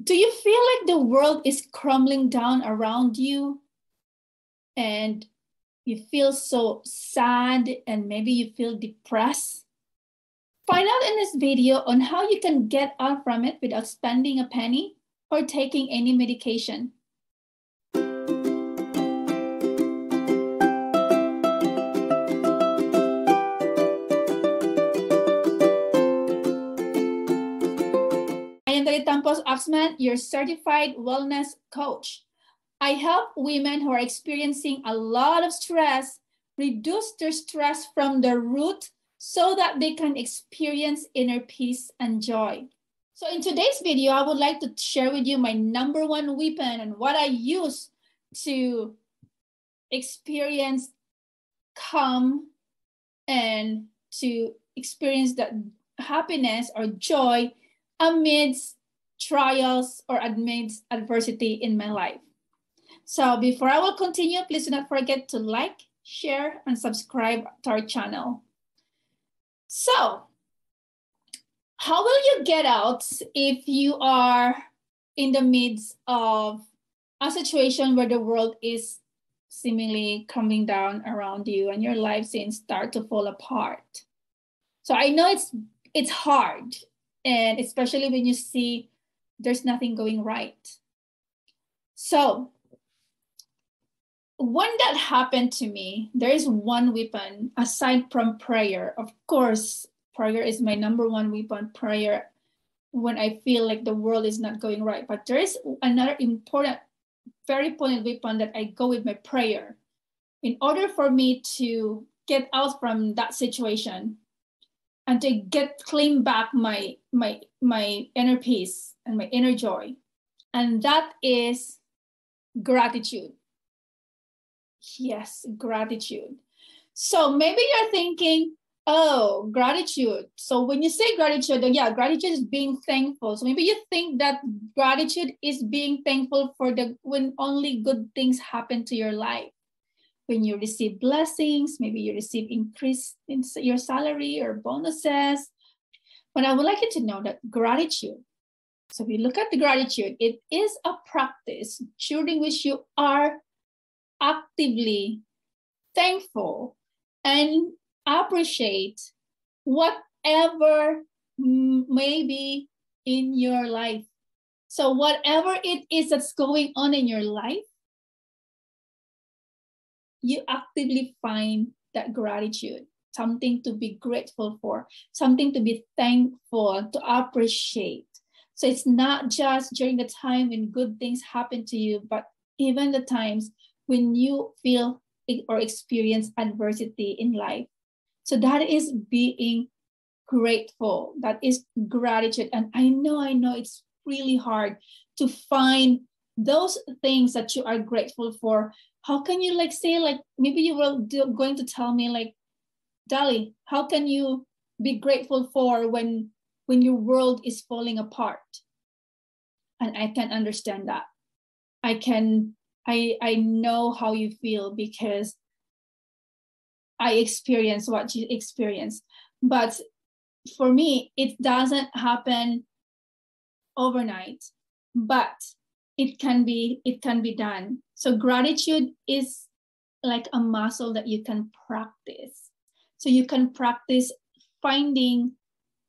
Do you feel like the world is crumbling down around you and you feel so sad and maybe you feel depressed? Find out in this video on how you can get out from it without spending a penny or taking any medication. I am Tampos Axman, your certified wellness coach. I help women who are experiencing a lot of stress reduce their stress from the root so that they can experience inner peace and joy. So in today's video, I would like to share with you my number one weapon and what I use to experience calm and to experience that happiness or joy amidst trials or amidst adversity in my life. So before I will continue, please do not forget to like, share, and subscribe to our channel. So, how will you get out if you are in the midst of a situation where the world is seemingly coming down around you and your life seems start to fall apart? So I know it's hard, and especially when you see there's nothing going right. So when that happened to me, there is one weapon aside from prayer. Of course, prayer is my number one weapon, prayer, when I feel like the world is not going right. But there is another important, very important weapon that I go with my prayer. In order for me to get out from that situation and to claim back my inner peace and my inner joy. And that is gratitude. Yes, gratitude. So maybe you're thinking, oh, gratitude. So when you say gratitude, then yeah, gratitude is being thankful. So maybe you think that gratitude is being thankful for when only good things happen to your life. When you receive blessings, maybe you receive increase in your salary or bonuses. But I would like you to know that gratitude, so if you look at the gratitude, it is a practice during which you are actively thankful and appreciate whatever may be in your life. So whatever it is that's going on in your life, you actively find that gratitude, something to be grateful for, something to be thankful, to appreciate. So it's not just during the time when good things happen to you, but even the times when you feel or experience adversity in life. So that is being grateful. That is gratitude. And I know it's really hard to find those things that you are grateful for. How can you say maybe you were going to tell me like, Dali, how can you be grateful for when your world is falling apart? And I can understand that. I know how you feel because I experience what you experience. But for me, it doesn't happen overnight, but it can be done. So gratitude is like a muscle that you can practice. So you can practice finding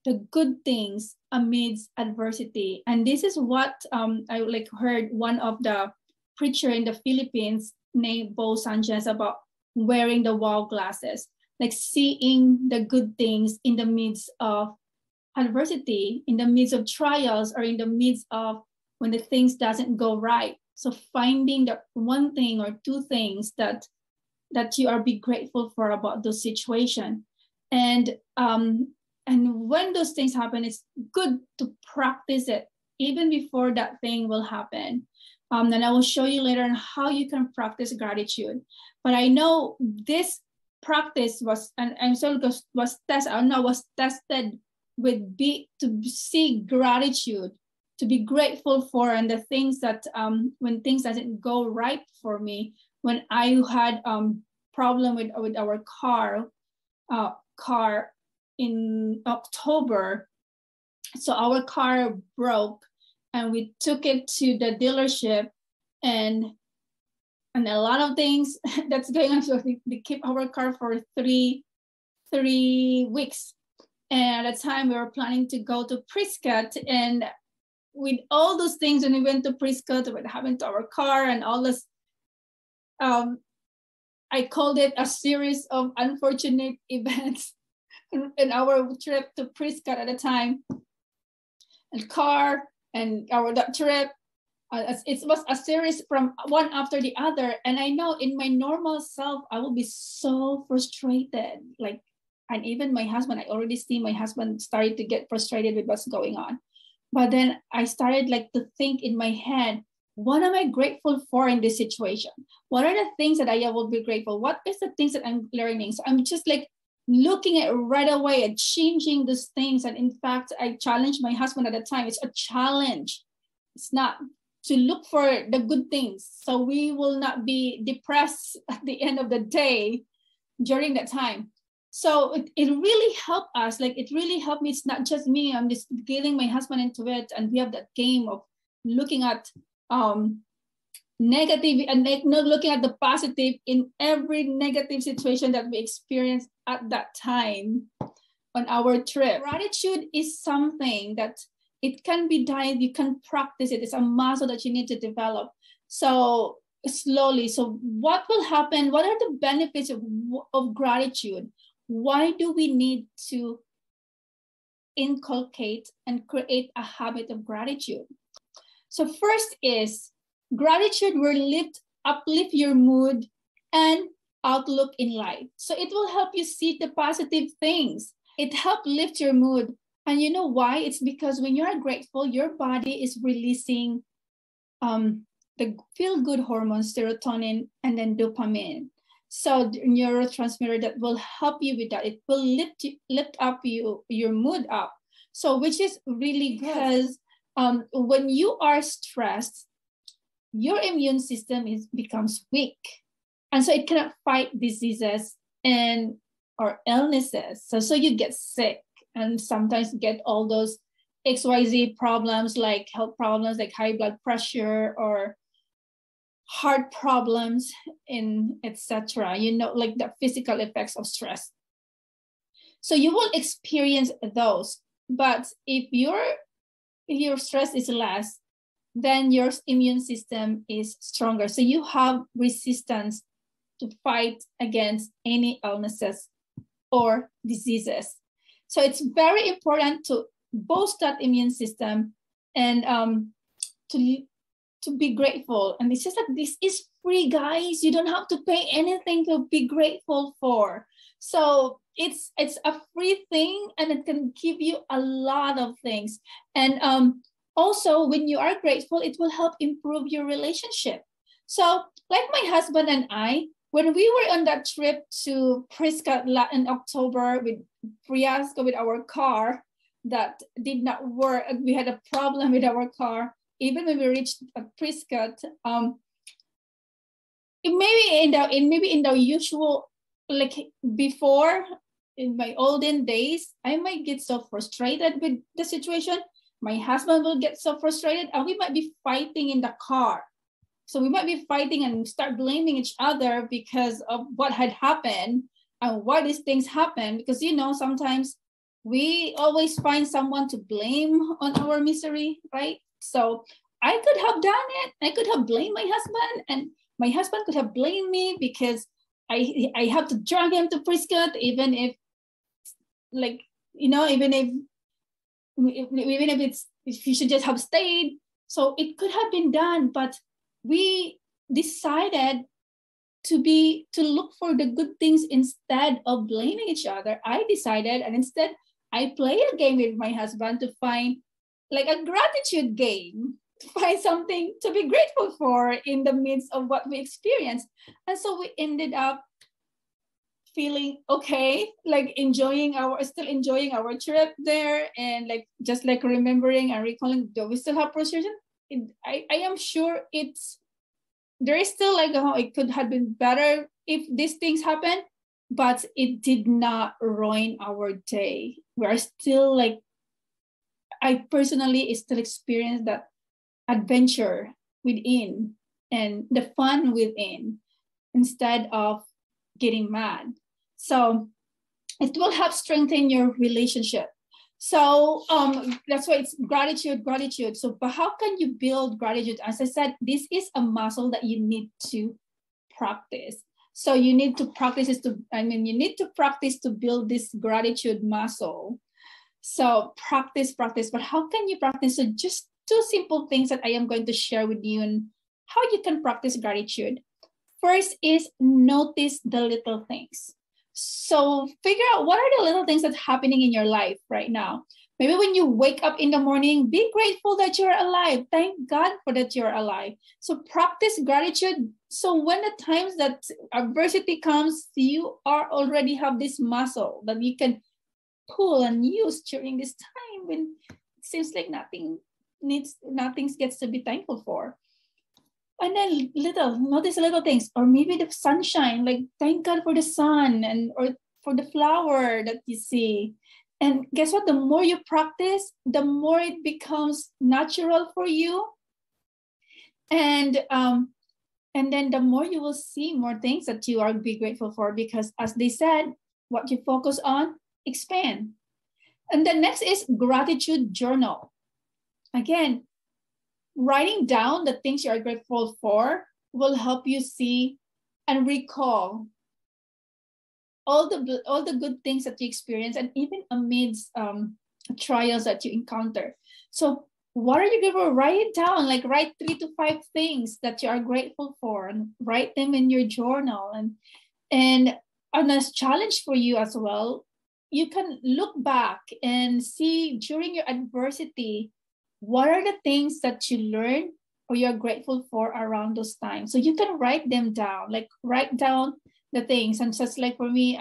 the good things amidst adversity. And this is what I heard one of the preacher in the Philippines named Bo Sanchez about wearing the wow glasses, like seeing the good things in the midst of adversity, in the midst of trials, or in the midst of when the things doesn't go right. So finding that one thing or two things that you are be grateful for about the situation. And when those things happen, it's good to practice it even before that thing will happen. And I will show you later on how you can practice gratitude. But I know this practice was tested with to see gratitude, to be grateful for, and the things that when things doesn't go right for me, when I had problem with our car in October. So our car broke and we took it to the dealership, and a lot of things that's going on. So we keep our car for three weeks. And at the time we were planning to go to Prescott, and with all those things, when we went to Prescott, what happened to our car and all this, I called it a series of unfortunate events in our trip to Prescott at the time. And car and that trip, it was a series from one after the other. And I know in my normal self, I will be so frustrated. Like, and even my husband, I already see my husband started to get frustrated with what's going on. But then I started like to think in my head, what am I grateful for in this situation? What are the things that I will be grateful? What is the things that I'm learning? So I'm just like looking at right away and changing those things. And in fact, I challenged my husband at the time. It's a challenge. It's not to look for the good things. So we will not be depressed at the end of the day during that time. So it really helped us. Like, it really helped me. It's not just me. I'm just getting my husband into it. And we have that game of looking at negative and not looking at the positive in every negative situation that we experience at that time on our trip. Gratitude is something that it can be done. You can practice it. It's a muscle that you need to develop. So slowly. So what will happen? What are the benefits of gratitude? Why do we need to inculcate and create a habit of gratitude? So first is gratitude will uplift your mood and outlook in life. So it will help you see the positive things. It helps lift your mood. And you know why? It's because when you're grateful, your body is releasing the feel-good hormones, serotonin, and then dopamine. So the neurotransmitter that will help you with that. It will lift up your mood up. So which is really good, because when you are stressed, your immune system becomes weak. And so it cannot fight diseases or illnesses. So you get sick and sometimes get all those XYZ problems, like health problems, like high blood pressure or heart problems, etc. Like the physical effects of stress. So you will experience those. But if your stress is less, then your immune system is stronger. So you have resistance to fight against any illnesses or diseases. So it's very important to boost that immune system and to be grateful. And it's just that this is free, guys. You don't have to pay anything to be grateful for. So it's a free thing, and it can give you a lot of things. And also, when you are grateful, it will help improve your relationship. So like my husband and I, when we were on that trip to Prescott in October with Fiasco with our car that did not work, we had a problem with our car. Even when we reached Prescott, maybe in the usual, like before, in my olden days, I might get so frustrated with the situation. My husband will get so frustrated, and we might be fighting in the car. So we might be fighting and start blaming each other because of what had happened and why these things happen. Because, sometimes we always find someone to blame on our misery, right? So I could have done it. I could have blamed my husband, and my husband could have blamed me because I have to drag him to Prescott, even if he should just have stayed. So it could have been done, but we decided to look for the good things instead of blaming each other. I decided, and instead I played a game with my husband to find like a gratitude game, to find something to be grateful for in the midst of what we experienced. And so we ended up feeling okay, like still enjoying our trip there, and just remembering and recalling, do we still have frustration? I am sure there is still it could have been better if these things happen, but it did not ruin our day. We are still I personally still experience that adventure within and the fun within instead of getting mad. So it will help strengthen your relationship. So that's why it's gratitude. So, but how can you build gratitude? As I said, this is a muscle that you need to practice. So you need to practice you need to practice to build this gratitude muscle. So practice, but how can you practice? So just 2 simple things that I am going to share with you and how you can practice gratitude. First is notice the little things. So figure out what are the little things that's happening in your life right now. Maybe when you wake up in the morning, be grateful that you're alive. Thank God for that you're alive. So practice gratitude. So when the times that adversity comes, you already have this muscle that you can pull and use during this time when it seems like nothing gets to be thankful for. And then notice little things, or maybe the sunshine, like thank God for the sun or for the flower that you see. And guess what? The more you practice, the more it becomes natural for you. And then the more you will see more things that you are be grateful for, because as they said, what you focus on, expand. And the next is gratitude journal. Again, writing down the things you are grateful for will help you see and recall all the good things that you experience, and even amidst trials that you encounter. So what are you grateful for? Write it down, like write 3 to 5 things that you are grateful for and write them in your journal. And as a challenge for you as well, you can look back and see during your adversity, what are the things that you learned or you're grateful for around those times? So you can write them down, like write down the things. And just like for me,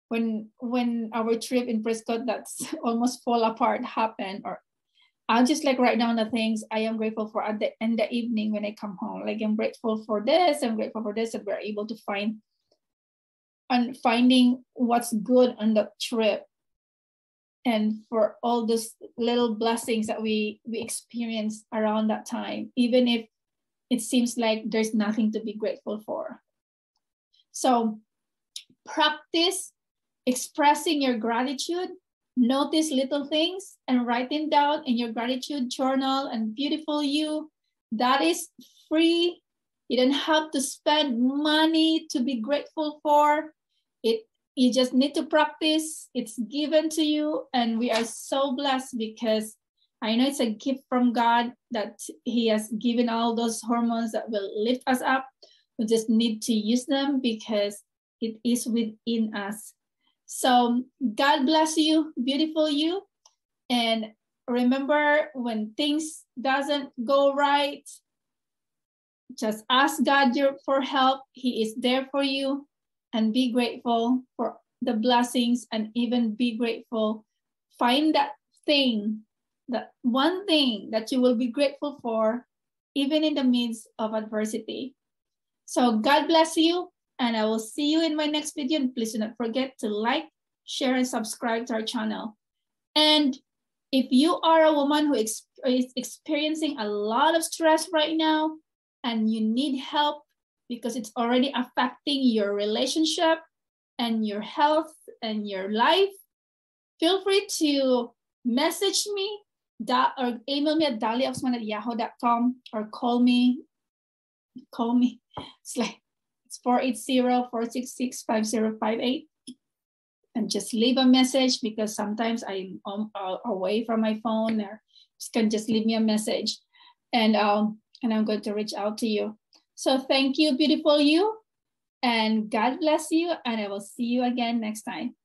when our trip in Prescott that's almost fall apart happened, or I'll just like write down the things I am grateful for at the end of the evening when I come home. Like I'm grateful for this, I'm grateful for this, that we're able to finding what's good on the trip, and for all those little blessings that we experience around that time, even if it seems like there's nothing to be grateful for. So practice expressing your gratitude, notice little things and write them down in your gratitude journal. And beautiful you, that is free. You don't have to spend money to be grateful for it. You just need to practice. It's given to you. And we are so blessed because I know it's a gift from God that He has given all those hormones that will lift us up. We just need to use them because it is within us. So God bless you, beautiful you. And remember, when things doesn't go right, just ask God for help. He is there for you. And be grateful for the blessings, and even be grateful. Find that thing, that one thing that you will be grateful for, even in the midst of adversity. So God bless you, and I will see you in my next video. And please do not forget to like, share, and subscribe to our channel. And if you are a woman who is experiencing a lot of stress right now, and you need help, because it's already affecting your relationship and your health and your life, feel free to message me or email me at daliaoxman@yahoo.com, or call me. It's 480-466-5058. And just leave a message, because sometimes I'm away from my phone, or just can just leave me a message, and I'm going to reach out to you. So thank you, beautiful you, and God bless you, and I will see you again next time.